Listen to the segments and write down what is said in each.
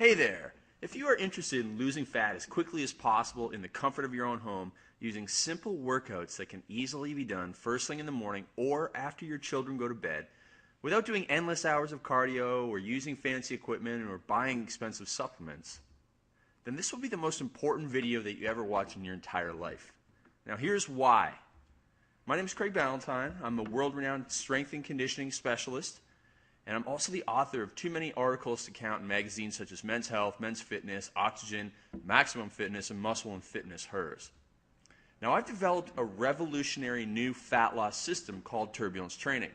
Hey there! If you are interested in losing fat as quickly as possible in the comfort of your own home, using simple workouts that can easily be done first thing in the morning or after your children go to bed, without doing endless hours of cardio or using fancy equipment or buying expensive supplements, then this will be the most important video that you ever watch in your entire life. Now here's why. My name is Craig Ballantyne. I'm a world-renowned strength and conditioning specialist, and I'm also the author of too many articles to count in magazines such as Men's Health, Men's Fitness, Oxygen, Maximum Fitness, and Muscle and Fitness, HERS. Now I've developed a revolutionary new fat loss system called Turbulence Training.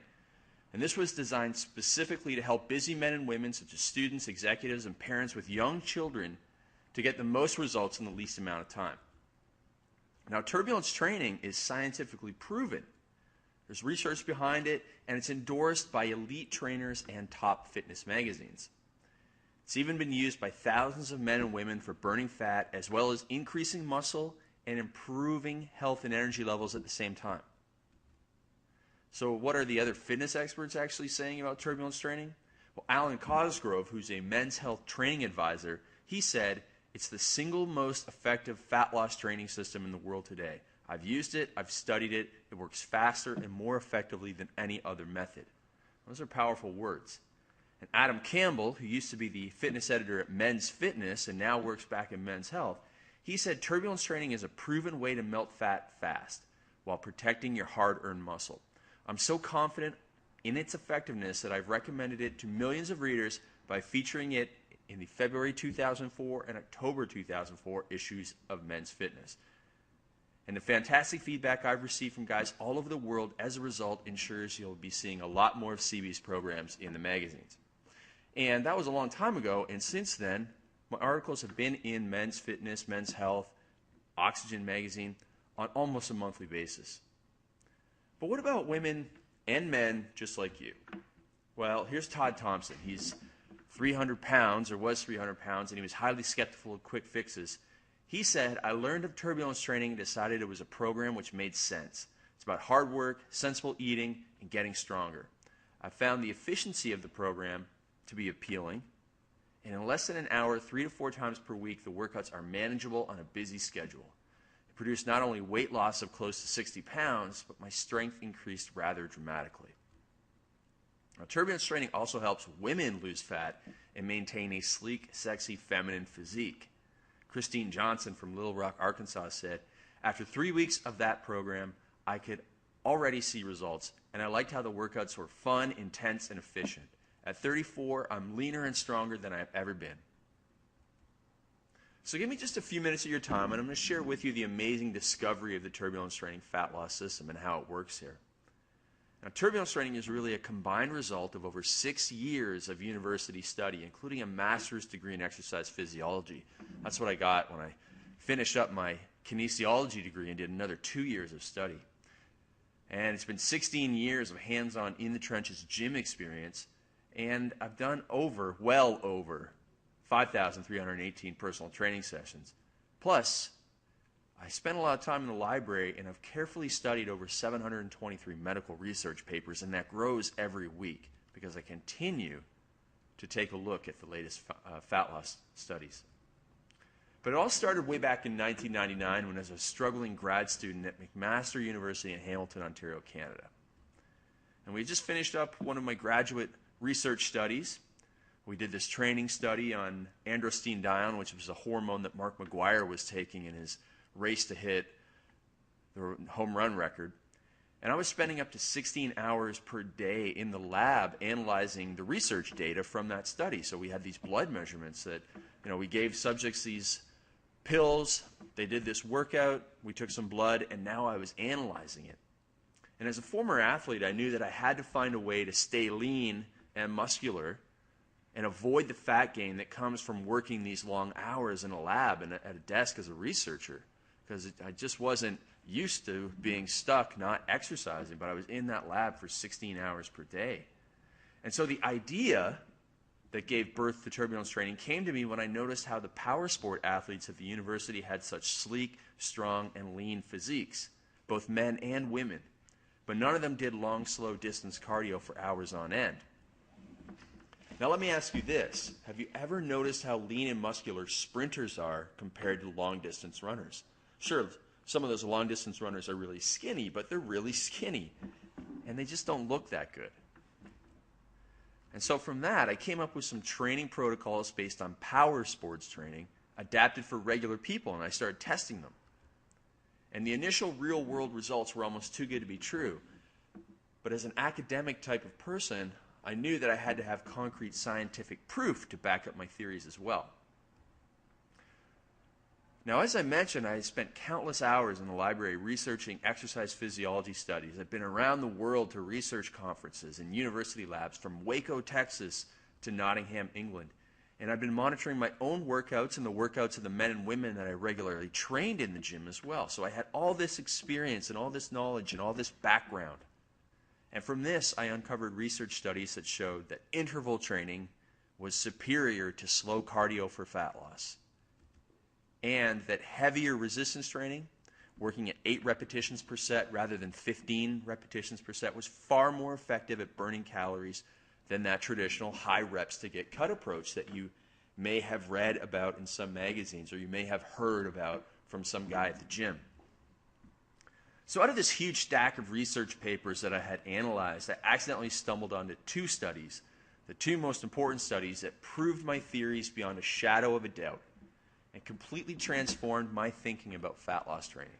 And this was designed specifically to help busy men and women such as students, executives, and parents with young children to get the most results in the least amount of time. Now Turbulence Training is scientifically proven. There's research behind it, and it's endorsed by elite trainers and top fitness magazines. It's even been used by thousands of men and women for burning fat, as well as increasing muscle and improving health and energy levels at the same time. So what are the other fitness experts actually saying about Turbulence Training? Well, Alan Cosgrove, who's a men's health training advisor, he said, it's the single most effective fat loss training system in the world today. I've used it, I've studied it, it works faster and more effectively than any other method. Those are powerful words. And Adam Campbell, who used to be the fitness editor at Men's Fitness and now works back in Men's Health, he said Turbulence Training is a proven way to melt fat fast while protecting your hard-earned muscle. I'm so confident in its effectiveness that I've recommended it to millions of readers by featuring it in the February 2004 and October 2004 issues of Men's Fitness. And the fantastic feedback I've received from guys all over the world as a result ensures you'll be seeing a lot more of CB's programs in the magazines. And that was a long time ago, and since then, my articles have been in Men's Fitness, Men's Health, Oxygen magazine on almost a monthly basis. But what about women and men just like you? Well, here's Todd Thompson. He's 300 pounds, or was 300 pounds, and he was highly skeptical of quick fixes. He said, I learned of Turbulence Training and decided it was a program which made sense. It's about hard work, sensible eating, and getting stronger. I found the efficiency of the program to be appealing, and in less than an hour, 3 to 4 times per week, the workouts are manageable on a busy schedule. It produced not only weight loss of close to 60 pounds, but my strength increased rather dramatically. Now, Turbulence Training also helps women lose fat and maintain a sleek, sexy, feminine physique. Christine Johnson from Little Rock, Arkansas said, after 3 weeks of that program, I could already see results, and I liked how the workouts were fun, intense, and efficient. At 34, I'm leaner and stronger than I've ever been. So give me just a few minutes of your time, and I'm going to share with you the amazing discovery of the Turbulence Training fat loss system and how it works here. Now, Turbulence Training is really a combined result of over 6 years of university study, including a master's degree in exercise physiology. That's what I got when I finished up my kinesiology degree and did another 2 years of study. And it's been 16 years of hands-on in-the-trenches gym experience, and I've done well over 5,318 personal training sessions. Plus, I spent a lot of time in the library, and I've carefully studied over 723 medical research papers, and that grows every week because I continue to take a look at the latest fat loss studies. But it all started way back in 1999 when I was a struggling grad student at McMaster University in Hamilton, Ontario, Canada. And we had just finished up one of my graduate research studies. We did this training study on androstenedione, which was a hormone that Mark McGuire was taking in his race to hit the home run record. And I was spending up to 16 hours per day in the lab analyzing the research data from that study. So we had these blood measurements that, we gave subjects these pills, they did this workout, we took some blood, and now I was analyzing it. And as a former athlete, I knew that I had to find a way to stay lean and muscular and avoid the fat gain that comes from working these long hours in a lab and at a desk as a researcher, because I just wasn't used to being stuck not exercising, but I was in that lab for 16 hours per day. And so the idea that gave birth to Turbulence Training came to me when I noticed how the power sport athletes at the university had such sleek, strong, and lean physiques, both men and women, but none of them did long, slow distance cardio for hours on end. Now let me ask you this. Have you ever noticed how lean and muscular sprinters are compared to long-distance runners? Sure, some of those long-distance runners are really skinny, but they're really skinny, and they just don't look that good. And so from that, I came up with some training protocols based on power sports training, adapted for regular people, and I started testing them. And the initial real-world results were almost too good to be true. But as an academic type of person, I knew that I had to have concrete scientific proof to back up my theories as well. Now, as I mentioned, I spent countless hours in the library researching exercise physiology studies. I've been around the world to research conferences and university labs from Waco, Texas to Nottingham, England. And I've been monitoring my own workouts and the workouts of the men and women that I regularly trained in the gym as well. So I had all this experience and all this knowledge and all this background. And from this, I uncovered research studies that showed that interval training was superior to slow cardio for fat loss. And that heavier resistance training, working at 8 repetitions per set rather than 15 repetitions per set, was far more effective at burning calories than that traditional high reps to get cut approach that you may have read about in some magazines or you may have heard about from some guy at the gym. So out of this huge stack of research papers that I had analyzed, I accidentally stumbled onto 2 studies, the 2 most important studies that proved my theories beyond a shadow of a doubt and completely transformed my thinking about fat loss training.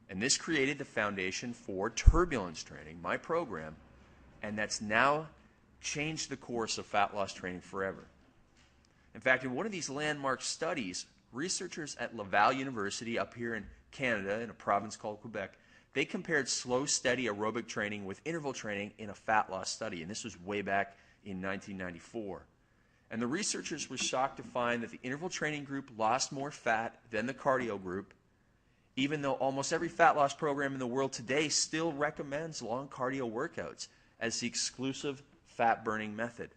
And this created the foundation for Turbulence training, my program, and that's now changed the course of fat loss training forever. In fact, in one of these landmark studies, researchers at Laval University up here in Canada, in a province called Quebec, they compared slow, steady aerobic training with interval training in a fat loss study, and this was way back in 1994. And the researchers were shocked to find that the interval training group lost more fat than the cardio group, even though almost every fat loss program in the world today still recommends long cardio workouts as the exclusive fat-burning method.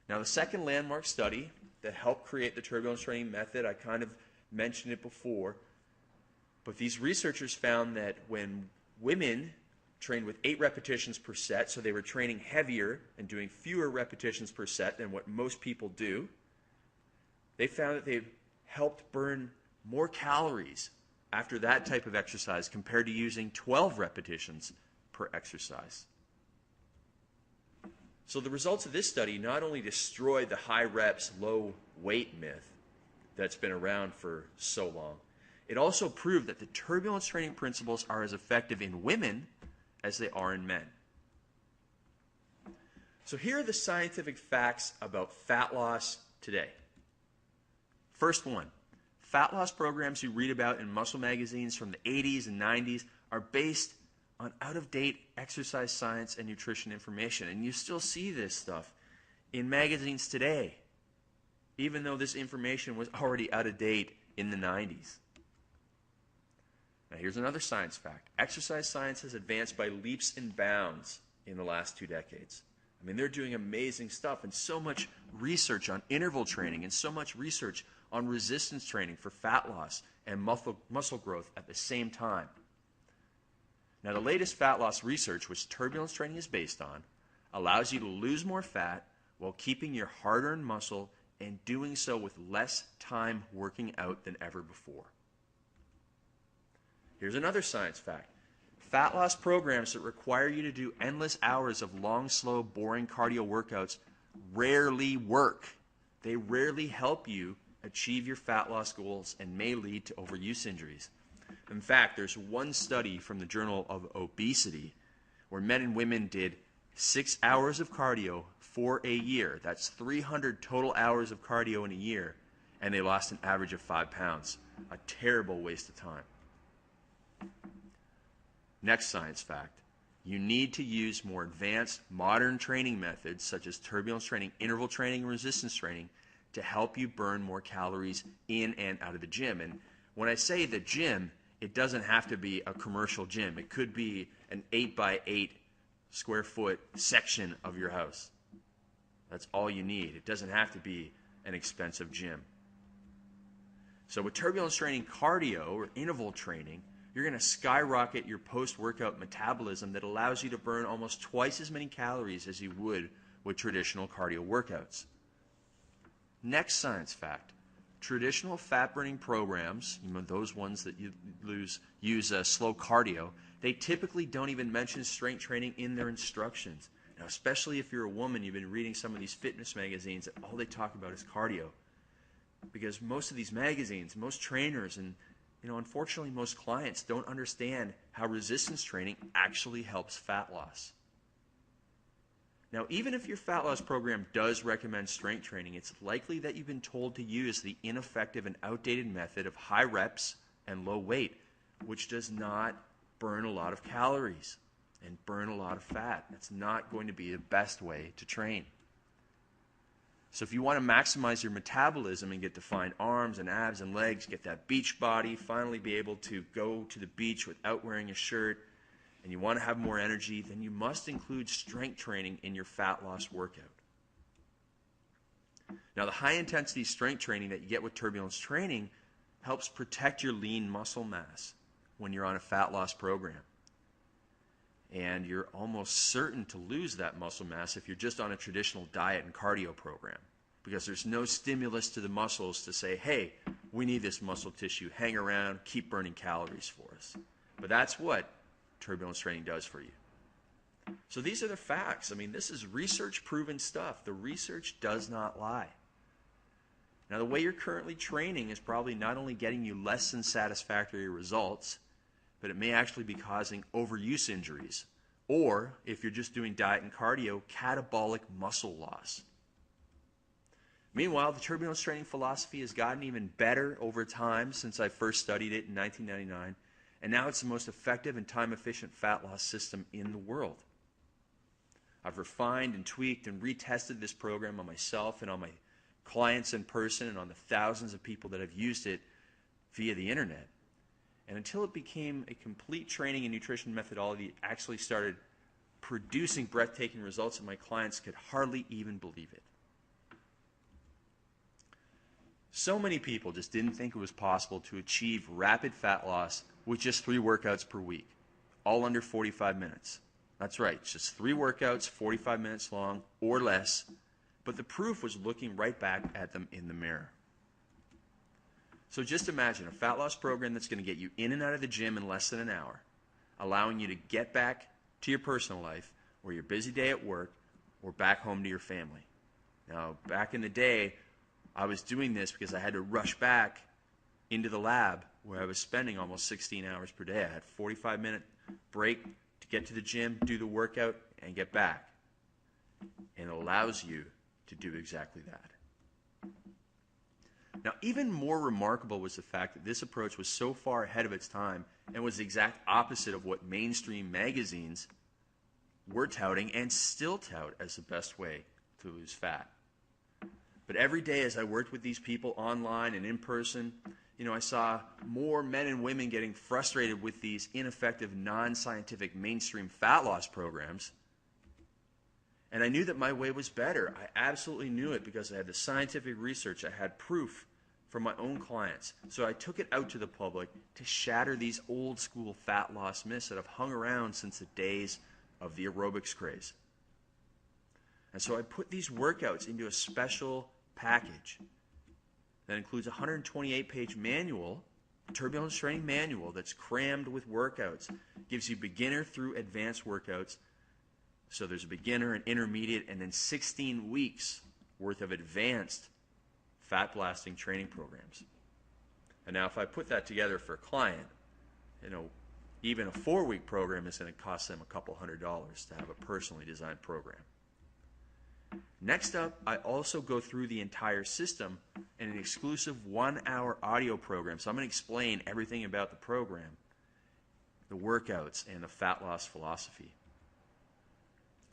Now, the second landmark study that helped create the turbulence training method, I kind of mentioned it before, but these researchers found that when women trained with 8 repetitions per set, so they were training heavier and doing fewer repetitions per set than what most people do, they found that they helped burn more calories after that type of exercise compared to using 12 repetitions per exercise. So the results of this study not only destroyed the high reps, low weight myth that's been around for so long, it also proved that the turbulence training principles are as effective in women as they are in men. So here are the scientific facts about fat loss today. First one, fat loss programs you read about in muscle magazines from the 80s and 90s are based on out-of-date exercise science and nutrition information. And you still see this stuff in magazines today, even though this information was already out of date in the 90s. Now here's another science fact. Exercise science has advanced by leaps and bounds in the last 2 decades. I mean, they're doing amazing stuff and so much research on interval training and so much research on resistance training for fat loss and muscle growth at the same time. Now, the latest fat loss research, which turbulence training is based on, allows you to lose more fat while keeping your hard-earned muscle and doing so with less time working out than ever before. Here's another science fact. Fat loss programs that require you to do endless hours of long, slow, boring cardio workouts rarely work. They rarely help you achieve your fat loss goals and may lead to overuse injuries. In fact, there's one study from the Journal of Obesity where men and women did 6 hours of cardio for a year. That's 300 total hours of cardio in a year, and they lost an average of 5 pounds. A terrible waste of time. Next science fact. You need to use more advanced modern training methods such as turbulence training, interval training, and resistance training to help you burn more calories in and out of the gym. And when I say the gym, it doesn't have to be a commercial gym. It could be an 8x8 square foot section of your house. That's all you need. It doesn't have to be an expensive gym. So with turbulence training cardio or interval training, you're going to skyrocket your post-workout metabolism that allows you to burn almost twice as many calories as you would with traditional cardio workouts. Next science fact. Traditional fat-burning programs, those ones that use slow cardio, they typically don't even mention strength training in their instructions. Now, especially if you're a woman, you've been reading some of these fitness magazines, and all they talk about is cardio. Because most of these magazines, most trainers, and unfortunately most clients don't understand how resistance training actually helps fat loss. Now, even if your fat loss program does recommend strength training, it's likely that you've been told to use the ineffective and outdated method of high reps and low weight, which does not burn a lot of calories and burn a lot of fat. That's not going to be the best way to train. So if you want to maximize your metabolism and get defined arms and abs and legs, get that beach body, finally be able to go to the beach without wearing a shirt, and you want to have more energy, then you must include strength training in your fat loss workout. Now, the high-intensity strength training that you get with Turbulence training helps protect your lean muscle mass when you're on a fat loss program. And you're almost certain to lose that muscle mass if you're just on a traditional diet and cardio program, because there's no stimulus to the muscles to say, hey, we need this muscle tissue, hang around, keep burning calories for us. But that's what Turbulence training does for you. So these are the facts. This is research-proven stuff. The research does not lie. Now, the way you're currently training is probably not only getting you less than satisfactory results, but it may actually be causing overuse injuries, or, if you're just doing diet and cardio, catabolic muscle loss. Meanwhile, the Turbulence training philosophy has gotten even better over time since I first studied it in 1999, and now it's the most effective and time-efficient fat loss system in the world. I've refined and tweaked and retested this program on myself and on my clients in person and on the thousands of people that have used it via the internet. And until it became a complete training and nutrition methodology, it actually started producing breathtaking results, and my clients could hardly even believe it. So many people just didn't think it was possible to achieve rapid fat loss with just 3 workouts per week, all under 45 minutes. That's right, it's just 3 workouts, 45 minutes long or less, but the proof was looking right back at them in the mirror. So just imagine a fat loss program that's going to get you in and out of the gym in less than an hour, allowing you to get back to your personal life or your busy day at work or back home to your family. Now, back in the day, I was doing this because I had to rush back into the lab where I was spending almost 16 hours per day. I had a 45-minute break to get to the gym, do the workout, and get back. And it allows you to do exactly that. Now, even more remarkable was the fact that this approach was so far ahead of its time and was the exact opposite of what mainstream magazines were touting and still tout as the best way to lose fat. But every day as I worked with these people online and in person, I saw more men and women getting frustrated with these ineffective, non-scientific mainstream fat loss programs. And I knew that my way was better. I absolutely knew it because I had the scientific research. I had proof from my own clients. So I took it out to the public to shatter these old school fat loss myths that have hung around since the days of the aerobics craze. And so I put these workouts into a special package that includes a 128-page manual, Turbulence training manual that's crammed with workouts. Gives you beginner through advanced workouts. So there's a beginner, an intermediate, and then 16 weeks worth of advanced fat blasting training programs. And now if I put that together for a client, even a 4-week program is going to cost them a couple $100 to have a personally designed program. Next up, I also go through the entire system in an exclusive 1-hour audio program. So I'm going to explain everything about the program, the workouts, and the fat loss philosophy.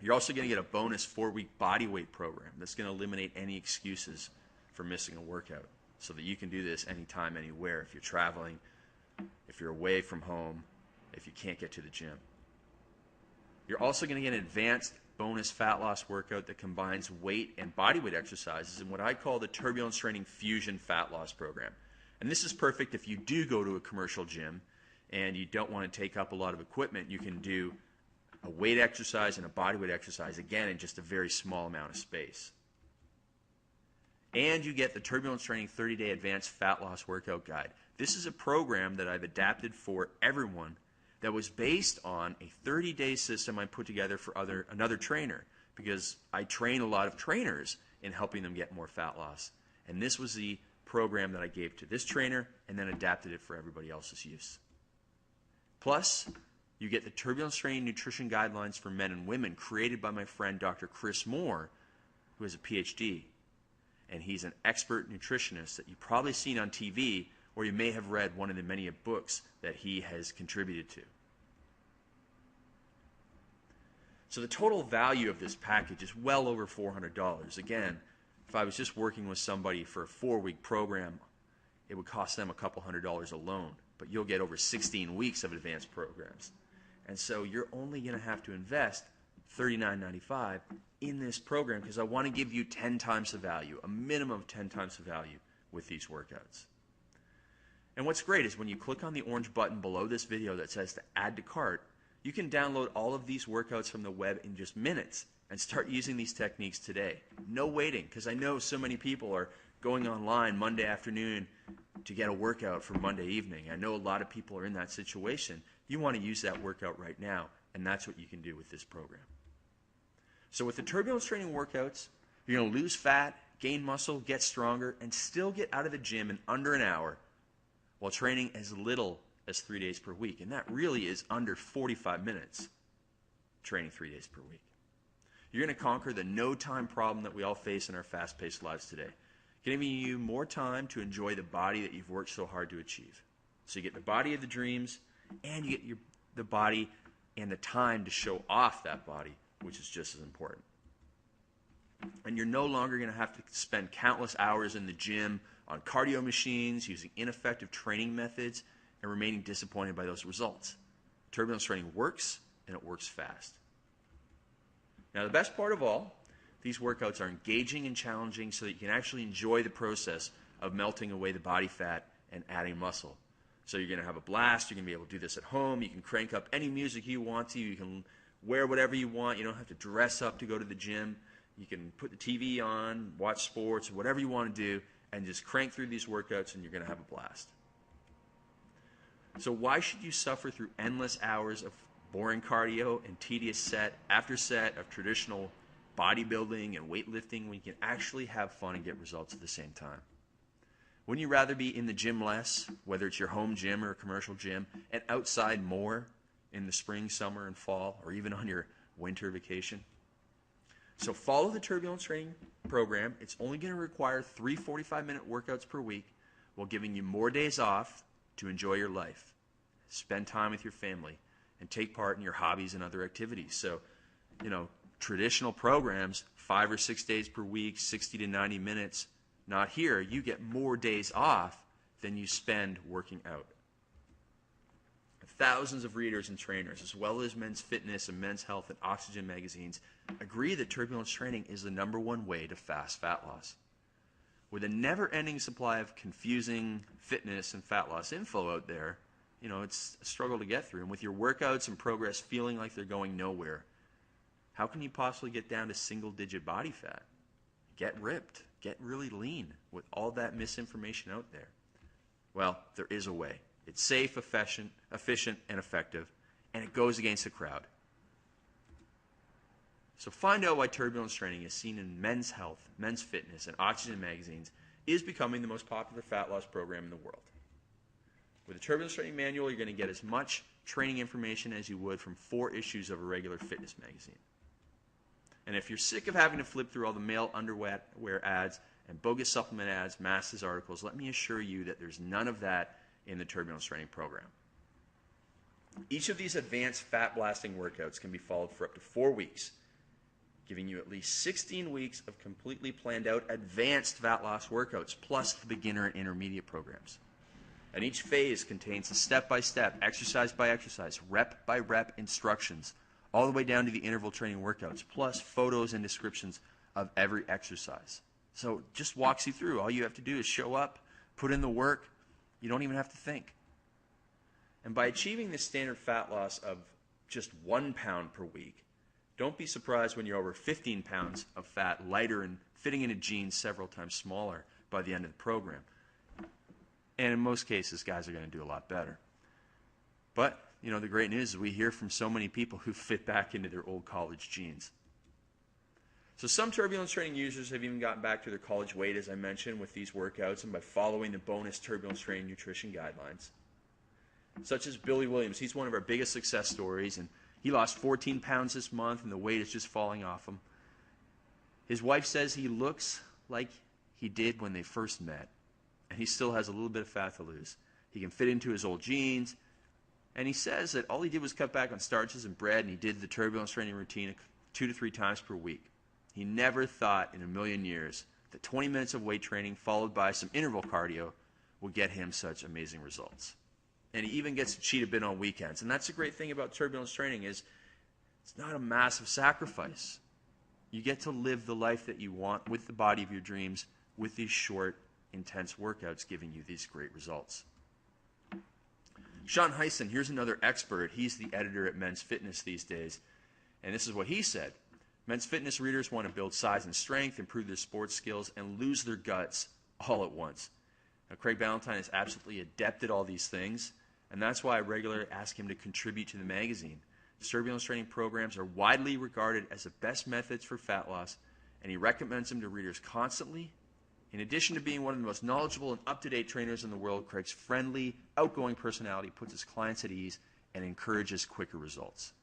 You're also going to get a bonus 4-week body weight program that's going to eliminate any excuses for missing a workout so that you can do this anytime, anywhere, if you're traveling, if you're away from home, if you can't get to the gym. You're also going to get an advanced bonus fat loss workout that combines weight and body weight exercises in what I call the Turbulence Training Fusion Fat Loss Program. And this is perfect if you do go to a commercial gym and you don't want to take up a lot of equipment, you can do a weight exercise and a bodyweight exercise, again, in just a very small amount of space. And you get the Turbulence Training 30-Day Advanced Fat Loss Workout Guide. This is a program that I've adapted for everyone that was based on a 30-day system I put together for another trainer, because I train a lot of trainers in helping them get more fat loss. And this was the program that I gave to this trainer and then adapted it for everybody else's use. Plus, you get the Turbulence Training Nutrition Guidelines for Men and Women created by my friend Dr. Chris Moore, who has a PhD. And he's an expert nutritionist that you've probably seen on TV, or you may have read one of the many books that he has contributed to. So the total value of this package is well over $400. Again, if I was just working with somebody for a 4-week program, it would cost them a couple $100 alone. But you'll get over 16 weeks of advanced programs. And so you're only going to have to invest $39.95 in this program, because I want to give you 10 times the value, a minimum of 10 times the value with these workouts. And what's great is when you click on the orange button below this video that says to add to cart, you can download all of these workouts from the web in just minutes and start using these techniques today. No waiting, because I know so many people are going online Monday afternoon to get a workout for Monday evening. I know a lot of people are in that situation. You want to use that workout right now, and that's what you can do with this program. So with the Turbulence Training workouts, you're going to lose fat, gain muscle, get stronger, and still get out of the gym in under an hour while training as little as 3 days per week. And that really is under 45 minutes training 3 days per week. You're going to conquer the no-time problem that we all face in our fast-paced lives today, giving you more time to enjoy the body that you've worked so hard to achieve. So you get the body of the dreams, and you get the body and the time to show off that body, which is just as important. And you're no longer going to have to spend countless hours in the gym on cardio machines, using ineffective training methods, and remaining disappointed by those results. Turbulence Training works, and it works fast. Now, the best part of all, these workouts are engaging and challenging so that you can actually enjoy the process of melting away the body fat and adding muscle. So you're going to have a blast. You're going to be able to do this at home. You can crank up any music you want to. You can wear whatever you want. You don't have to dress up to go to the gym. You can put the TV on, watch sports, whatever you want to do, and just crank through these workouts, and you're going to have a blast. So why should you suffer through endless hours of boring cardio and tedious set after set of traditional bodybuilding and weightlifting when you can actually have fun and get results at the same time? Wouldn't you rather be in the gym less, whether it's your home gym or a commercial gym, and outside more in the spring, summer, and fall, or even on your winter vacation? So follow the Turbulence Training program. It's only going to require 3 45-minute workouts per week while giving you more days off to enjoy your life, spend time with your family, and take part in your hobbies and other activities. So, traditional programs, 5 or 6 days per week, 60 to 90 minutes. Not here. You get more days off than you spend working out. Thousands of readers and trainers, as well as Men's Fitness and Men's Health and Oxygen magazines, agree that Turbulence Training is the #1 way to fast fat loss. With a never-ending supply of confusing fitness and fat loss info out there, it's a struggle to get through. And with your workouts and progress feeling like they're going nowhere, how can you possibly get down to single-digit body fat? Get ripped. Get really lean with all that misinformation out there. Well, there is a way. It's safe, efficient, and effective, and it goes against the crowd. So find out why Turbulence Training is seen in Men's Health, Men's Fitness, and Oxygen magazines is becoming the most popular fat loss program in the world. With the Turbulence Training Manual, you're going to get as much training information as you would from 4 issues of a regular fitness magazine. And if you're sick of having to flip through all the male underwear ads and bogus supplement ads, masses, articles, let me assure you that there's none of that in the Turbulence Training program. Each of these advanced fat blasting workouts can be followed for up to 4 weeks, giving you at least 16 weeks of completely planned out advanced fat loss workouts, plus the beginner and intermediate programs. And each phase contains a step-by-step, exercise-by-exercise, rep-by-rep instructions, all the way down to the interval training workouts, plus photos and descriptions of every exercise. So it just walks you through. All you have to do is show up, put in the work. You don't even have to think. And by achieving this standard fat loss of just 1 pound per week, don't be surprised when you're over 15 pounds of fat, lighter, and fitting into jeans several times smaller by the end of the program. And in most cases, guys are going to do a lot better. But, the great news is we hear from so many people who fit back into their old college jeans. So some turbulence training users have even gotten back to their college weight, as I mentioned, with these workouts and by following the bonus turbulence training nutrition guidelines. Such as Billy Williams. He's one of our biggest success stories, and he lost 14 pounds this month, and the weight is just falling off him. His wife says he looks like he did when they first met, and he still has a little bit of fat to lose. He can fit into his old jeans, and he says that all he did was cut back on starches and bread, and he did the turbulence training routine 2 to 3 times per week. He never thought in a million years that 20 minutes of weight training followed by some interval cardio would get him such amazing results. And he even gets to cheat a bit on weekends. And that's the great thing about turbulence training is it's not a massive sacrifice. You get to live the life that you want with the body of your dreams with these short, intense workouts giving you these great results. Sean Heisen, here's another expert. He's the editor at Men's Fitness these days. And this is what he said. Men's Fitness readers want to build size and strength, improve their sports skills, and lose their guts all at once. Now, Craig Ballantyne is absolutely adept at all these things, and that's why I regularly ask him to contribute to the magazine. His turbulence training programs are widely regarded as the best methods for fat loss, and he recommends them to readers constantly. In addition to being one of the most knowledgeable and up-to-date trainers in the world, Craig's friendly, outgoing personality puts his clients at ease and encourages quicker results.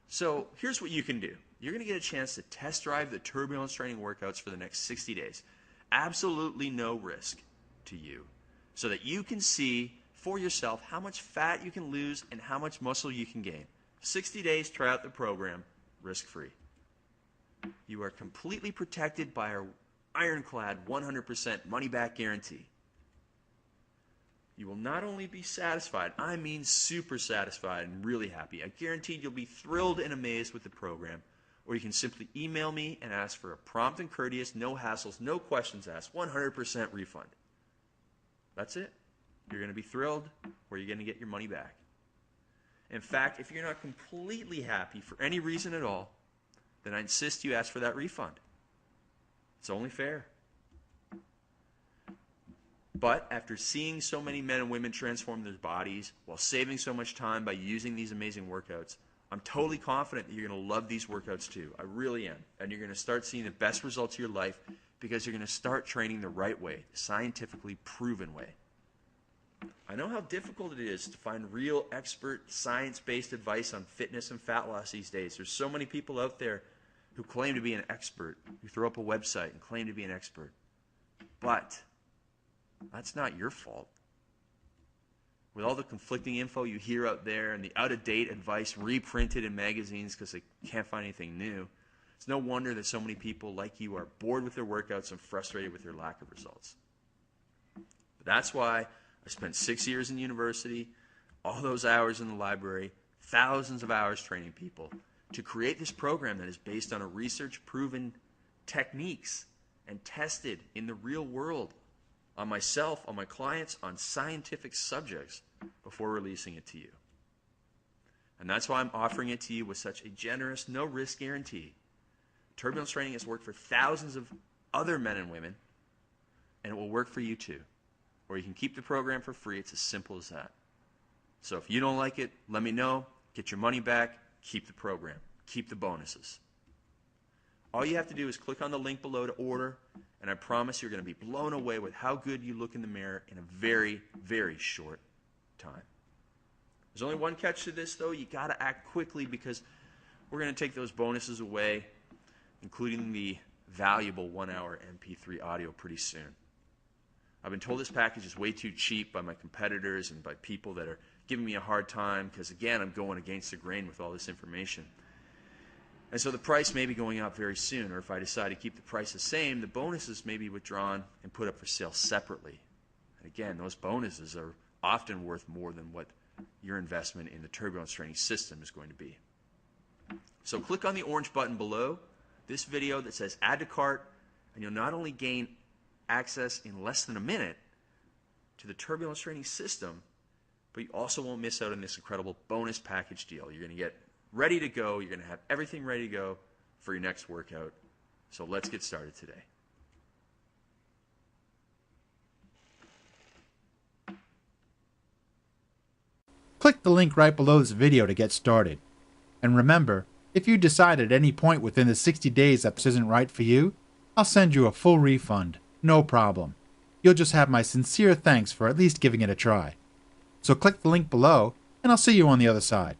So here's what you can do. You're going to get a chance to test drive the turbulence training workouts for the next 60 days. Absolutely no risk to you, so that you can see for yourself how much fat you can lose and how much muscle you can gain. 60 days, try out the program, risk-free. You are completely protected by our ironclad 100% money-back guarantee. You will not only be satisfied, I mean super satisfied and really happy. I guarantee you'll be thrilled and amazed with the program. Or you can simply email me and ask for a prompt and courteous, no hassles, no questions asked, 100% refund. That's it. You're going to be thrilled, or you're going to get your money back. In fact, if you're not completely happy for any reason at all, then I insist you ask for that refund. It's only fair. But after seeing so many men and women transform their bodies while saving so much time by using these amazing workouts, I'm totally confident that you're going to love these workouts too. I really am. And you're going to start seeing the best results of your life because you're going to start training the right way, the scientifically proven way. I know how difficult it is to find real expert, science-based advice on fitness and fat loss these days. There's so many people out there who claim to be an expert, who throw up a website and claim to be an expert. But that's not your fault. With all the conflicting info you hear out there and the out-of-date advice reprinted in magazines because they can't find anything new, it's no wonder that so many people like you are bored with their workouts and frustrated with their lack of results. But that's why I spent 6 years in university, all those hours in the library, thousands of hours training people to create this program that is based on a research-proven techniques and tested in the real world on myself, on my clients, on scientific subjects before releasing it to you. And that's why I'm offering it to you with such a generous, no-risk guarantee. Turbulence training has worked for thousands of other men and women, and it will work for you too. Or you can keep the program for free. It's as simple as that. So if you don't like it, let me know. Get your money back. Keep the program. Keep the bonuses. All you have to do is click on the link below to order, and I promise you're going to be blown away with how good you look in the mirror in a very, very short time. There's only one catch to this, though. You got to act quickly because we're going to take those bonuses away, including the valuable 1-hour MP3 audio pretty soon. I've been told this package is way too cheap by my competitors and by people that are giving me a hard time because, again, I'm going against the grain with all this information. And so the price may be going up very soon, or if I decide to keep the price the same, the bonuses may be withdrawn and put up for sale separately. And again, those bonuses are often worth more than what your investment in the turbulence training system is going to be. So click on the orange button below this video that says Add to Cart, and you'll not only gain access in less than a minute to the turbulence training system, but you also won't miss out on this incredible bonus package deal. You're going to get ready to go. You're going to have everything ready to go for your next workout. So let's get started today. Click the link right below this video to get started. And remember, if you decide at any point within the 60 days that this isn't right for you, I'll send you a full refund, no problem. You'll just have my sincere thanks for at least giving it a try. So click the link below, and I'll see you on the other side.